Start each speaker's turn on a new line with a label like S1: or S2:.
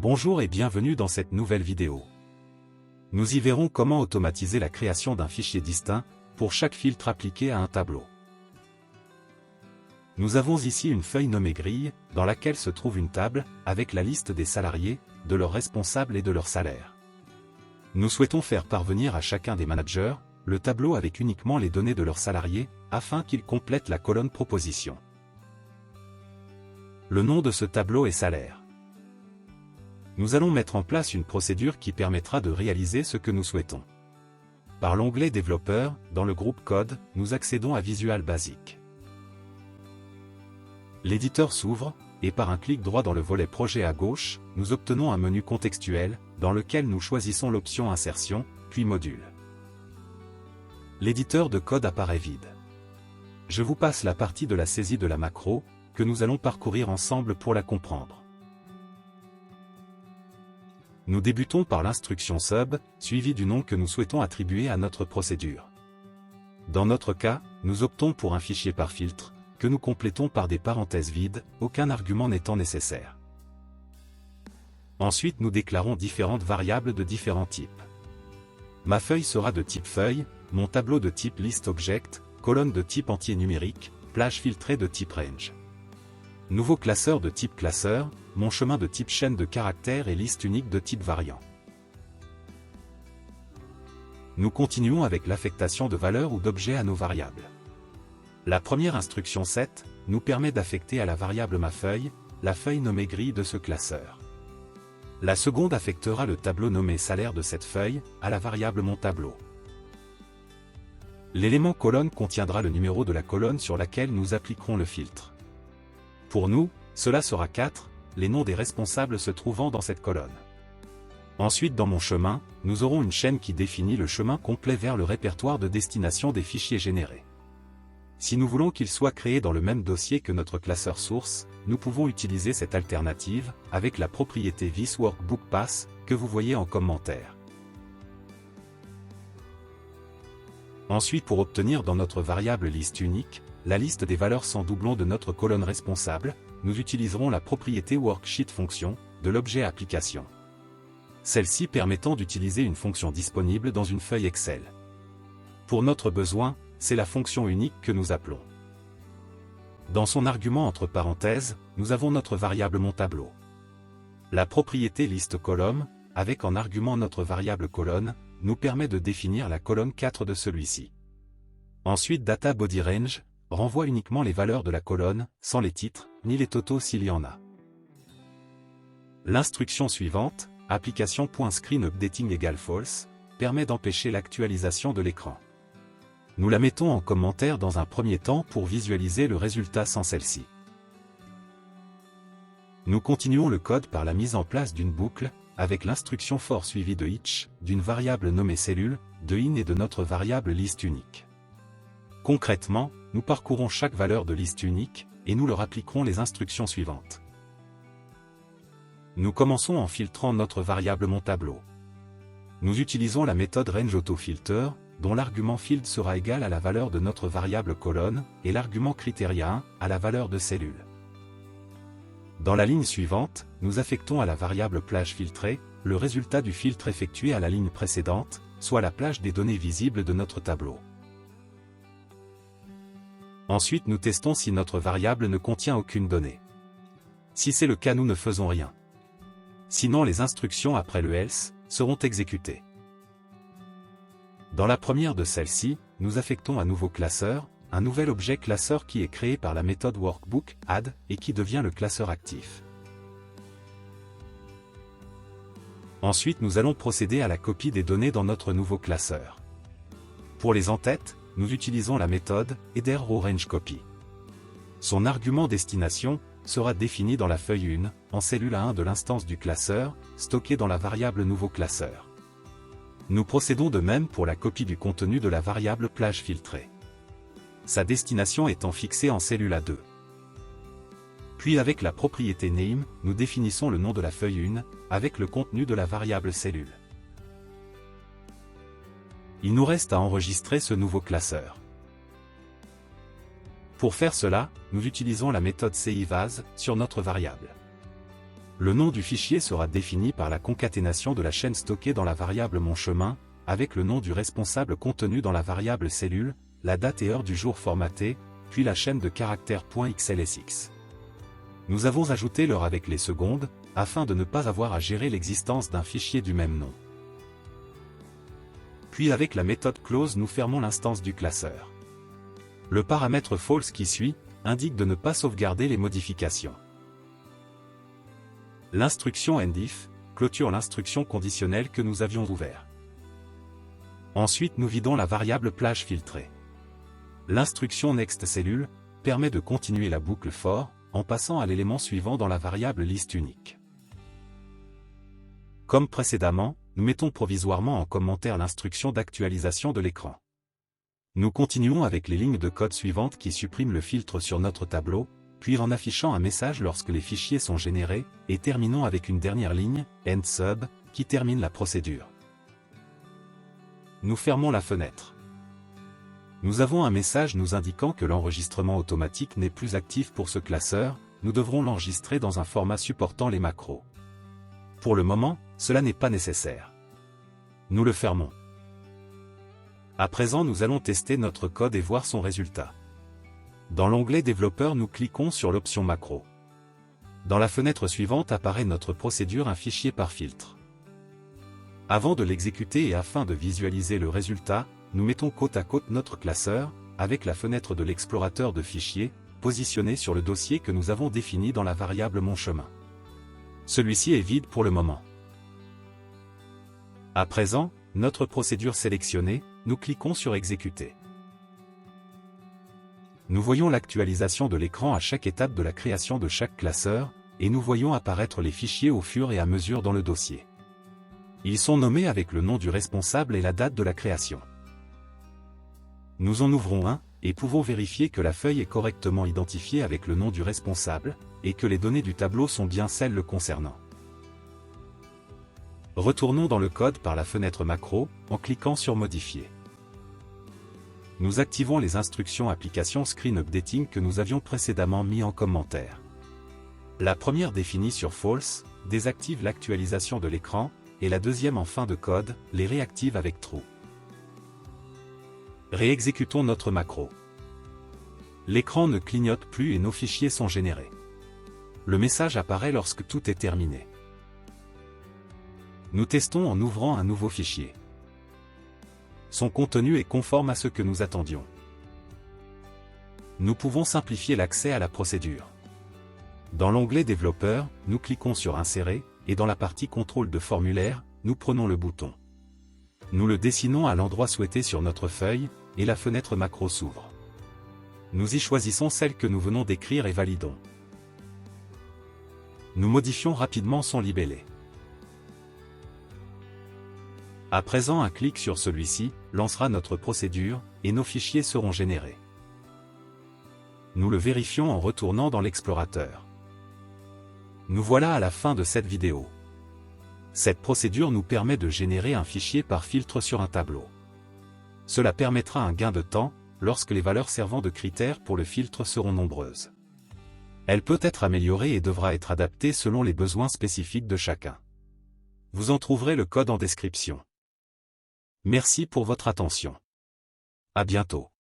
S1: Bonjour et bienvenue dans cette nouvelle vidéo. Nous y verrons comment automatiser la création d'un fichier distinct pour chaque filtre appliqué à un tableau. Nous avons ici une feuille nommée grille, dans laquelle se trouve une table avec la liste des salariés, de leurs responsables et de leur salaire. Nous souhaitons faire parvenir à chacun des managers le tableau avec uniquement les données de leurs salariés, afin qu'ils complètent la colonne proposition. Le nom de ce tableau est salaire. Nous allons mettre en place une procédure qui permettra de réaliser ce que nous souhaitons. Par l'onglet Développeur, dans le groupe Code, nous accédons à Visual Basic. L'éditeur s'ouvre, et par un clic droit dans le volet Projet à gauche, nous obtenons un menu contextuel, dans lequel nous choisissons l'option Insertion, puis Module. L'éditeur de code apparaît vide. Je vous passe la partie de la saisie de la macro, que nous allons parcourir ensemble pour la comprendre. Nous débutons par l'instruction sub, suivie du nom que nous souhaitons attribuer à notre procédure. Dans notre cas, nous optons pour un fichier par filtre, que nous complétons par des parenthèses vides, aucun argument n'étant nécessaire. Ensuite nous déclarons différentes variables de différents types. Ma feuille sera de type feuille, mon tableau de type list object, colonne de type entier numérique, plage filtrée de type range. Nouveau classeur de type classeur, mon chemin de type chaîne de caractères et liste unique de type variant. Nous continuons avec l'affectation de valeurs ou d'objets à nos variables. La première instruction set nous permet d'affecter à la variable ma feuille, la feuille nommée grille de ce classeur. La seconde affectera le tableau nommé salaire de cette feuille, à la variable mon tableau. L'élément colonne contiendra le numéro de la colonne sur laquelle nous appliquerons le filtre. Pour nous, cela sera 4, les noms des responsables se trouvant dans cette colonne. Ensuite dans mon chemin, nous aurons une chaîne qui définit le chemin complet vers le répertoire de destination des fichiers générés. Si nous voulons qu'il soit créé dans le même dossier que notre classeur source, nous pouvons utiliser cette alternative, avec la propriété ThisWorkbookPath, que vous voyez en commentaire. Ensuite pour obtenir dans notre variable liste unique, la liste des valeurs sans doublon de notre colonne responsable, nous utiliserons la propriété WorksheetFunction de l'objet application. Celle-ci permettant d'utiliser une fonction disponible dans une feuille Excel. Pour notre besoin, c'est la fonction unique que nous appelons. Dans son argument entre parenthèses, nous avons notre variable mon tableau. La propriété liste column, avec en argument notre variable colonne, nous permet de définir la colonne 4 de celui-ci. Ensuite data body range renvoie uniquement les valeurs de la colonne, sans les titres, ni les totaux s'il y en a. L'instruction suivante, application.screen updating égale false, permet d'empêcher l'actualisation de l'écran. Nous la mettons en commentaire dans un premier temps pour visualiser le résultat sans celle-ci. Nous continuons le code par la mise en place d'une boucle, avec l'instruction for suivie de each, d'une variable nommée cellule, de in et de notre variable liste unique. Concrètement, nous parcourons chaque valeur de liste unique, et nous leur appliquerons les instructions suivantes. Nous commençons en filtrant notre variable mon tableau. Nous utilisons la méthode rangeAutoFilter, dont l'argument field sera égal à la valeur de notre variable colonne, et l'argument criteria 1, à la valeur de cellule. Dans la ligne suivante, nous affectons à la variable plage filtrée, le résultat du filtre effectué à la ligne précédente, soit la plage des données visibles de notre tableau. Ensuite nous testons si notre variable ne contient aucune donnée. Si c'est le cas nous ne faisons rien. Sinon les instructions après le else seront exécutées. Dans la première de celles-ci, nous affectons un nouveau classeur, un nouvel objet classeur qui est créé par la méthode workbook add et qui devient le classeur actif. Ensuite nous allons procéder à la copie des données dans notre nouveau classeur. Pour les en-têtes, nous utilisons la méthode header_row_range_copy. Son argument destination sera défini dans la feuille 1, en cellule A1 de l'instance du classeur, stocké dans la variable nouveau classeur. Nous procédons de même pour la copie du contenu de la variable plage filtrée. Sa destination étant fixée en cellule A2. Puis avec la propriété name, nous définissons le nom de la feuille 1, avec le contenu de la variable cellule. Il nous reste à enregistrer ce nouveau classeur. Pour faire cela, nous utilisons la méthode saveAs sur notre variable. Le nom du fichier sera défini par la concaténation de la chaîne stockée dans la variable monChemin, avec le nom du responsable contenu dans la variable cellule, la date et heure du jour formatée, puis la chaîne de caractères .xlsx. Nous avons ajouté l'heure avec les secondes, afin de ne pas avoir à gérer l'existence d'un fichier du même nom. Puis avec la méthode close nous fermons l'instance du classeur. Le paramètre false qui suit, indique de ne pas sauvegarder les modifications. L'instruction endif clôture l'instruction conditionnelle que nous avions ouverte. Ensuite nous vidons la variable plage filtrée. L'instruction nextCellule permet de continuer la boucle for, en passant à l'élément suivant dans la variable liste unique. Comme précédemment, nous mettons provisoirement en commentaire l'instruction d'actualisation de l'écran. Nous continuons avec les lignes de code suivantes qui suppriment le filtre sur notre tableau, puis en affichant un message lorsque les fichiers sont générés, et terminons avec une dernière ligne, endSub, qui termine la procédure. Nous fermons la fenêtre. Nous avons un message nous indiquant que l'enregistrement automatique n'est plus actif pour ce classeur, nous devrons l'enregistrer dans un format supportant les macros. Pour le moment, cela n'est pas nécessaire. Nous le fermons. À présent nous allons tester notre code et voir son résultat. Dans l'onglet Développeur nous cliquons sur l'option Macro. Dans la fenêtre suivante apparaît notre procédure un fichier par filtre. Avant de l'exécuter et afin de visualiser le résultat, nous mettons côte à côte notre classeur, avec la fenêtre de l'explorateur de fichiers, positionnée sur le dossier que nous avons défini dans la variable monChemin. Celui-ci est vide pour le moment. À présent, notre procédure sélectionnée, nous cliquons sur Exécuter. Nous voyons l'actualisation de l'écran à chaque étape de la création de chaque classeur, et nous voyons apparaître les fichiers au fur et à mesure dans le dossier. Ils sont nommés avec le nom du responsable et la date de la création. Nous en ouvrons un, et pouvons vérifier que la feuille est correctement identifiée avec le nom du responsable, et que les données du tableau sont bien celles le concernant. Retournons dans le code par la fenêtre macro, en cliquant sur Modifier. Nous activons les instructions application Screen Updating que nous avions précédemment mis en commentaire. La première définie sur False, désactive l'actualisation de l'écran, et la deuxième en fin de code, les réactive avec True. Réexécutons notre macro. L'écran ne clignote plus et nos fichiers sont générés. Le message apparaît lorsque tout est terminé. Nous testons en ouvrant un nouveau fichier. Son contenu est conforme à ce que nous attendions. Nous pouvons simplifier l'accès à la procédure. Dans l'onglet Développeur, nous cliquons sur Insérer, et dans la partie Contrôle de formulaire, nous prenons le bouton. Nous le dessinons à l'endroit souhaité sur notre feuille, et la fenêtre macro s'ouvre. Nous y choisissons celle que nous venons d'écrire et validons. Nous modifions rapidement son libellé. À présent un clic sur celui-ci, lancera notre procédure, et nos fichiers seront générés. Nous le vérifions en retournant dans l'explorateur. Nous voilà à la fin de cette vidéo. Cette procédure nous permet de générer un fichier par filtre sur un tableau. Cela permettra un gain de temps, lorsque les valeurs servant de critères pour le filtre seront nombreuses. Elle peut être améliorée et devra être adaptée selon les besoins spécifiques de chacun. Vous en trouverez le code en description. Merci pour votre attention. À bientôt.